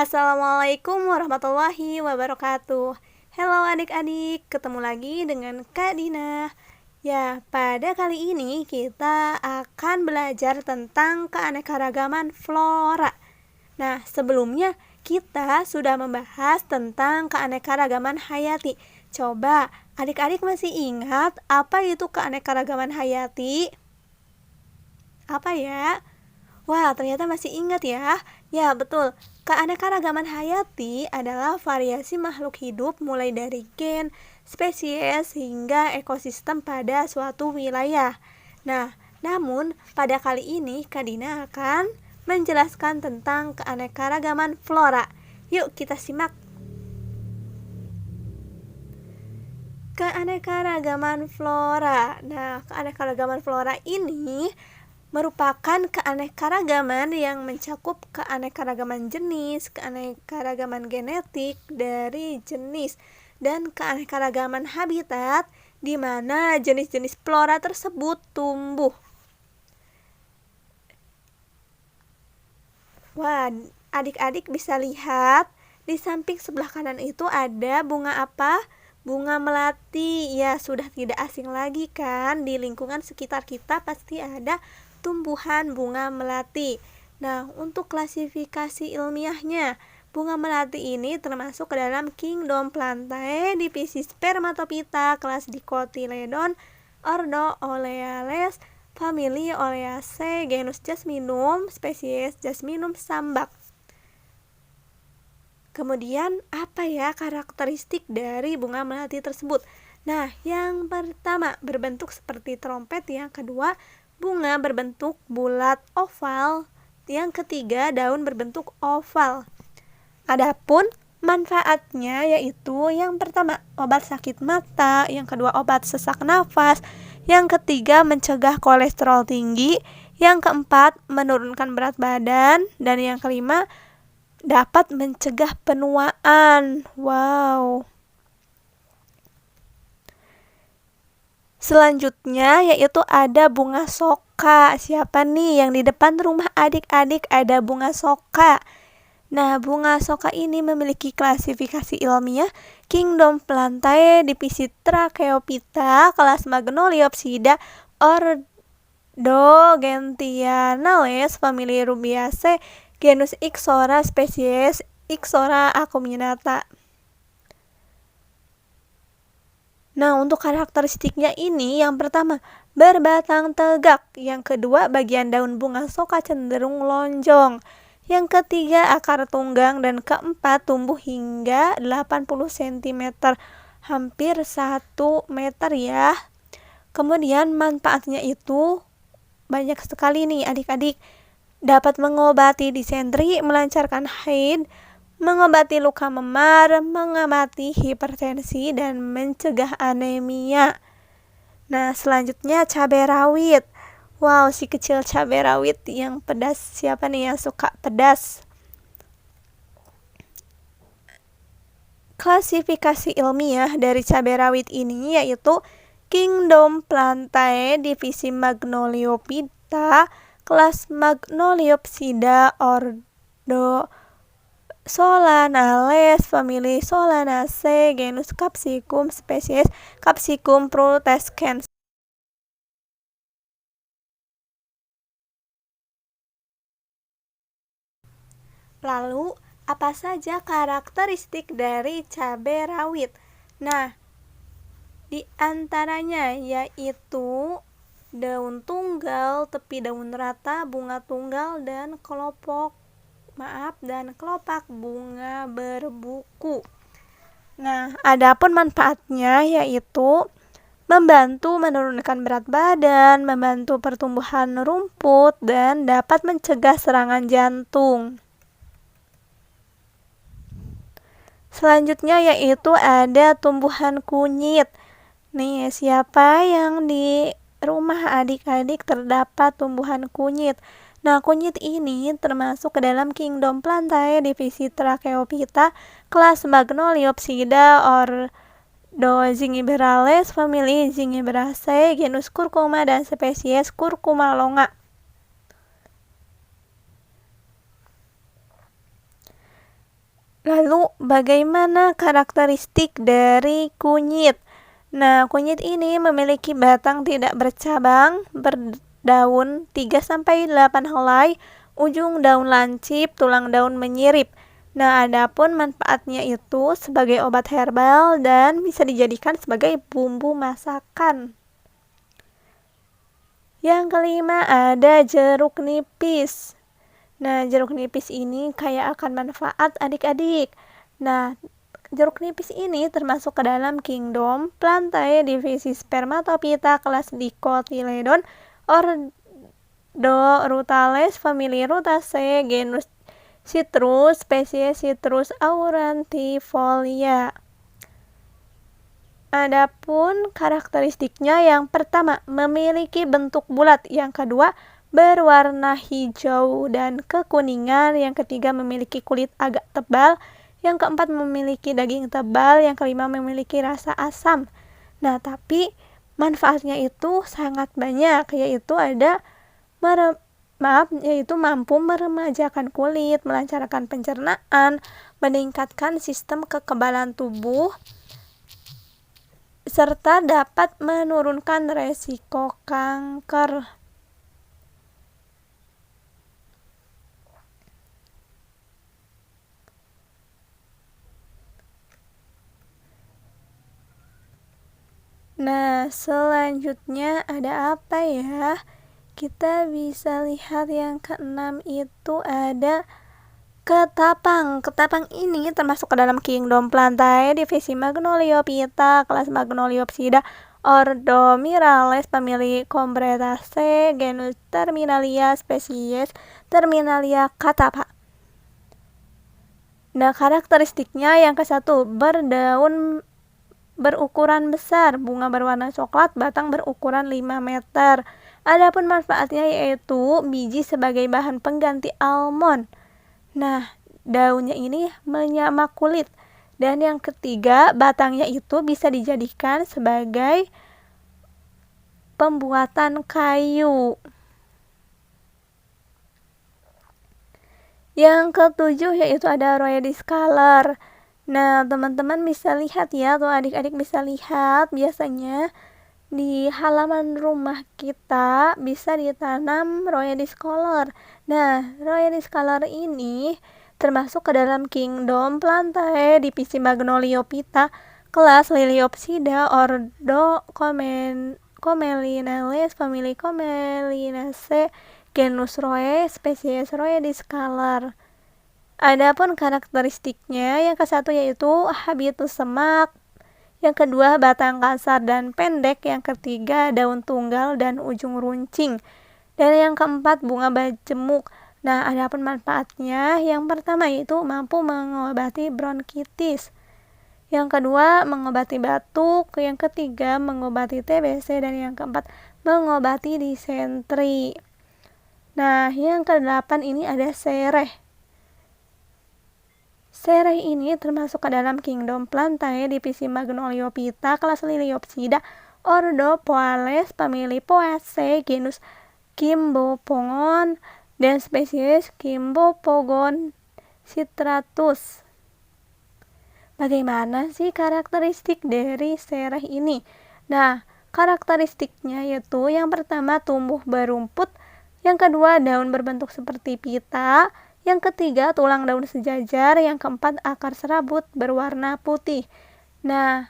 Assalamualaikum warahmatullahi wabarakatuh. Halo adik-adik, ketemu lagi dengan Kak Dina. Ya, pada kali ini kita akan belajar tentang keanekaragaman flora. Nah, sebelumnya kita sudah membahas tentang keanekaragaman hayati. Coba adik-adik masih ingat apa itu keanekaragaman hayati? Apa ya? Wah, ternyata masih ingat ya. Ya, betul. Keanekaragaman hayati adalah variasi makhluk hidup mulai dari gen, spesies, hingga ekosistem pada suatu wilayah. Nah, namun pada kali ini Kak Dina akan menjelaskan tentang keanekaragaman flora. Yuk kita simak. Keanekaragaman flora. Nah, keanekaragaman flora ini merupakan keanekaragaman yang mencakup keanekaragaman jenis, keanekaragaman genetik dari jenis, dan keanekaragaman habitat di mana jenis-jenis flora tersebut tumbuh. Wah, adik-adik bisa lihat di samping sebelah kanan itu ada bunga apa? Bunga melati. Ya, sudah tidak asing lagi kan, di lingkungan sekitar kita pasti ada tumbuhan bunga melati. Nah, untuk klasifikasi ilmiahnya, bunga melati ini termasuk ke dalam kingdom Plantae, divisi Spermatophyta, kelas Dicotyledon, ordo Oleales, famili Oleaceae, genus Jasminum, spesies Jasminum sambac. Kemudian, apa ya karakteristik dari bunga melati tersebut? Nah, yang pertama berbentuk seperti trompet, yang kedua bunga berbentuk bulat oval, yang ketiga daun berbentuk oval. Adapun manfaatnya yaitu yang pertama obat sakit mata, yang kedua obat sesak nafas, yang ketiga mencegah kolesterol tinggi, yang keempat menurunkan berat badan, dan yang kelima dapat mencegah penuaan. Wow. Selanjutnya yaitu ada bunga soka. Siapa nih yang di depan rumah adik-adik ada bunga soka? Nah, bunga soka ini memiliki klasifikasi ilmiah kingdom Plantae, divisi Tracheophyta, kelas Magnoliopsida, ordo Gentianales, famili Rubiaceae, genus Ixora, spesies Ixora acuminata. Nah, untuk karakteristiknya ini, yang pertama, berbatang tegak. Yang kedua, bagian daun bunga soka cenderung lonjong. Yang ketiga, akar tunggang. Dan keempat, tumbuh hingga 80 cm. Hampir 1 meter ya. Kemudian manfaatnya itu banyak sekali nih adik-adik. Dapat mengobati disentri, melancarkan haid, mengobati luka memar, mengobati hipertensi, dan mencegah anemia. Nah, selanjutnya cabai rawit. Wow, si kecil cabai rawit yang pedas. Siapa nih yang suka pedas? Klasifikasi ilmiah dari cabai rawit ini yaitu kingdom Plantae, divisi Magnoliophyta, kelas Magnoliopsida, ordo Solanales, famili Solanaceae, genus Capsicum, spesies Capsicum frutescens. Lalu, apa saja karakteristik dari cabai rawit? Nah, di antaranya yaitu daun tunggal, tepi daun rata, bunga tunggal, dan kelopak bunga berbuku. Nah, adapun manfaatnya yaitu membantu menurunkan berat badan, membantu pertumbuhan rumput, dan dapat mencegah serangan jantung. Selanjutnya yaitu ada tumbuhan kunyit. Nih, siapa yang di rumah adik-adik terdapat tumbuhan kunyit? Nah, kunyit ini termasuk ke dalam kingdom Plantae, divisi Tracheophyta, kelas Magnoliopsida, ordo Zingiberales, famili Zingiberaceae, genus Curcuma, dan spesies Curcuma longa. Lalu bagaimana karakteristik dari kunyit? Nah, kunyit ini memiliki batang tidak bercabang, berdaun 3-8 helai, ujung daun lancip, tulang daun menyirip. Nah, adapun manfaatnya itu sebagai obat herbal dan bisa dijadikan sebagai bumbu masakan. Yang kelima ada jeruk nipis. Nah, jeruk nipis ini kaya akan manfaat adik-adik. Nah, jeruk nipis ini termasuk ke dalam kingdom Plantae divisi Spermatophyta kelas Dicotyledon ordo Rutales famili Rutaceae genus Citrus spesies Citrus aurantifolia. Adapun karakteristiknya yang pertama memiliki bentuk bulat, yang kedua berwarna hijau dan kekuningan, yang ketiga memiliki kulit agak tebal, yang keempat memiliki daging tebal, yang kelima memiliki rasa asam. Nah, tapi manfaatnya itu sangat banyak, yaitu yaitu mampu meremajakan kulit, melancarkan pencernaan, meningkatkan sistem kekebalan tubuh, serta dapat menurunkan resiko kanker. Nah, selanjutnya ada apa ya? Kita bisa lihat yang keenam itu ada ketapang. Ketapang ini termasuk ke dalam kingdom Plantae divisi Magnoliophyta kelas Magnoliopsida ordo Myrales famili Combretaceae genus Terminalia spesies Terminalia catapa. Nah, karakteristiknya yang ke-1 berdaun berukuran besar, bunga berwarna coklat, batang berukuran 5 meter. Adapun manfaatnya yaitu biji sebagai bahan pengganti almond. Nah, daunnya ini menyamak kulit. Dan yang ketiga, batangnya itu bisa dijadikan sebagai pembuatan kayu. Yang ketujuh yaitu ada Royadis color. Nah, teman-teman bisa lihat ya, atau adik-adik bisa lihat, biasanya di halaman rumah kita bisa ditanam Royadis color. Nah, Royadis color ini termasuk ke dalam kingdom Plantae divisi Magnoliophyta kelas Liliopsida ordo Comelinales famili Comelinaceae genus Roe spesies Royadis color. Adapun karakteristiknya yang ke-1 yaitu habitus semak, yang kedua batang kasar dan pendek, yang ketiga daun tunggal dan ujung runcing, dan yang keempat bunga bajemuk. Nah, adapun manfaatnya yang pertama yaitu mampu mengobati bronkitis, yang kedua mengobati batuk, yang ketiga mengobati TBC, dan yang keempat mengobati disentri. Nah, yang ke-8 ini ada sereh. Sereh ini termasuk ke dalam kingdom Plantae divisi Magnoliophyta kelas Liliopsida ordo Poales famili Poaceae genus Kimbopogon dan spesies Kimbopogon citratus. Bagaimana sih karakteristik dari sereh ini? Nah, karakteristiknya yaitu yang pertama tumbuh berumput, yang kedua daun berbentuk seperti pita, yang ketiga tulang daun sejajar, yang keempat akar serabut berwarna putih. Nah,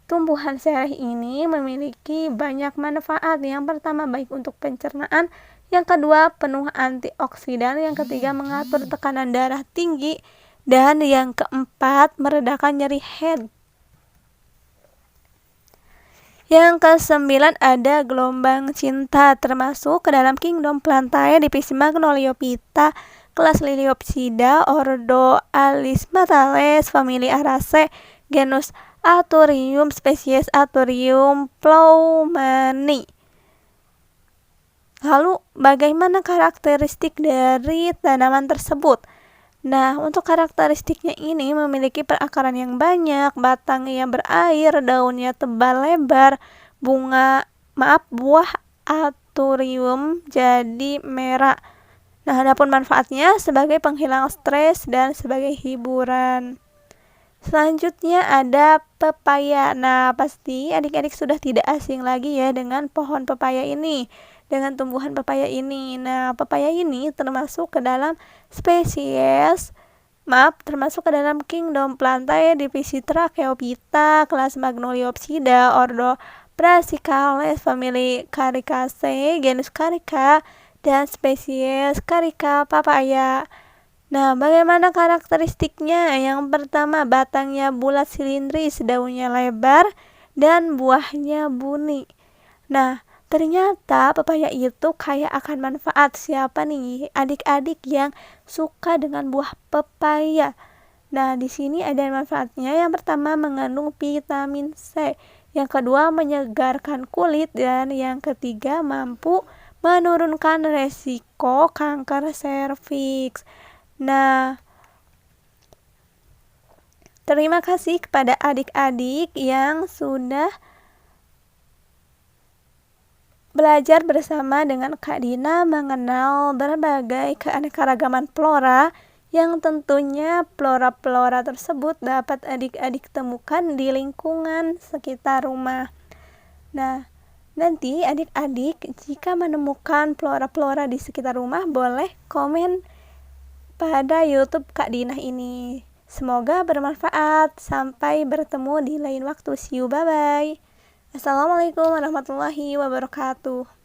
tumbuhan sereh ini memiliki banyak manfaat. Yang pertama baik untuk pencernaan, yang kedua penuh antioksidan, yang ketiga mengatur tekanan darah tinggi, dan yang keempat meredakan nyeri head. Yang ke-9 ada gelombang cinta, termasuk ke dalam kingdom Plantae divisi Magnoliophyta kelas Liliopsida ordo Alismatales famili Araceae genus Athurium spesies Athurium ploumani. Lalu bagaimana karakteristik dari tanaman tersebut? Nah, untuk karakteristiknya ini memiliki perakaran yang banyak, batangnya berair, daunnya tebal lebar, buah Athurium jadi merah. Nah, adapun manfaatnya sebagai penghilang stres dan sebagai hiburan. Selanjutnya ada pepaya. Nah, pasti adik-adik sudah tidak asing lagi ya dengan pohon pepaya ini, dengan tumbuhan pepaya ini. Nah, pepaya ini termasuk ke dalam termasuk ke dalam kingdom plantae divisi Tracheophyta, kelas Magnoliopsida, ordo Brassicales, famili Caricaceae, genus Carica, dan spesies Carica papaya. Nah, bagaimana karakteristiknya? Yang pertama, batangnya bulat silindris, daunnya lebar, dan buahnya buni. Nah, ternyata pepaya itu kaya akan manfaat. Siapa nih adik-adik yang suka dengan buah pepaya? Nah, di sini ada manfaatnya. Yang pertama, mengandung vitamin C. Yang kedua, menyegarkan kulit. Dan yang ketiga, mampu menurunkan resiko kanker serviks. Nah, terima kasih kepada adik-adik yang sudah belajar bersama dengan Kak Dina mengenal berbagai keanekaragaman flora yang tentunya flora-flora tersebut dapat adik-adik temukan di lingkungan sekitar rumah. Nah, nanti adik-adik jika menemukan flora-flora di sekitar rumah boleh komen pada YouTube Kak Dina ini. Semoga bermanfaat. Sampai bertemu di lain waktu. See you, bye-bye. Assalamualaikum warahmatullahi wabarakatuh.